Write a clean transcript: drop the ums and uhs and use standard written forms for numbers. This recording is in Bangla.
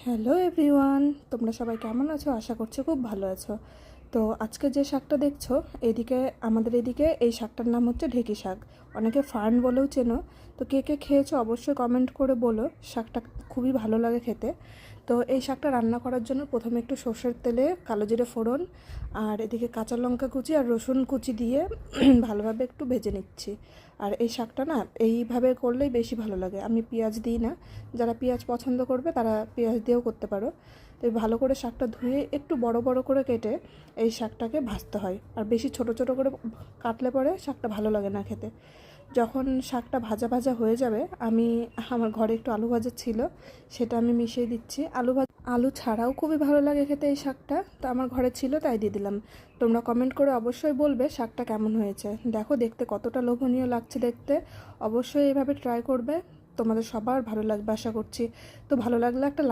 হ্যালো এভরিওয়ান, তোমরা সবাই কেমন আছো? আশা করছি খুব ভালো আছো। তো আজকে যে শাকটা দেখছো এদিকে, আমাদের এদিকে এই শাকটার নাম হচ্ছে ঢেঁকি শাক। অনেকে ফার্ন বলেও চেনো। তো কে কে খেয়েছো অবশ্যই কমেন্ট করে বলো। শাকটা খুবই ভালো লাগে খেতে। তো এই শাকটা রান্না করার জন্য প্রথমে একটু সর্ষের তেলে কালো জিরে ফোড়ন আর এদিকে কাঁচা লঙ্কা কুচি আর রসুন কুচি দিয়ে ভালোভাবে একটু ভেজে নিচ্ছি। আর এই শাকটা না এইভাবে করলেই বেশি ভালো লাগে, আমি পেঁয়াজ দিই না। যারা পেঁয়াজ পছন্দ করবে তারা পেঁয়াজ দিয়েও করতে পারো। তো ভালো করে শাকটা ধুয়ে একটু বড় বড় করে কেটে এই শাকটাকে ভাজতে হয়। আর বেশি ছোট ছোট করে কাটলে পরে শাকটা ভালো লাগে না খেতে। যখন শাকটা ভাজা ভাজা হয়ে যাবে, আমার ঘরে একটু আলু ভাজা ছিল, সেটা আমি মিশিয়ে দিচ্ছি। আলু ছাড়াও খুবই ভালো লাগে খেতে এই শাকটা, তো আমার ঘরে ছিল তাই দিয়ে দিলাম। তোমরা কমেন্ট করে অবশ্যই বলবে শাকটা কেমন হয়েছে। দেখো দেখতে কতটা লোভনীয় লাগছে দেখতে। অবশ্যই এইভাবে ট্রাই করবে, তোমাদের সবার ভালো লাগবে আশা করছি। তো ভালো লাগলে একটা লাইক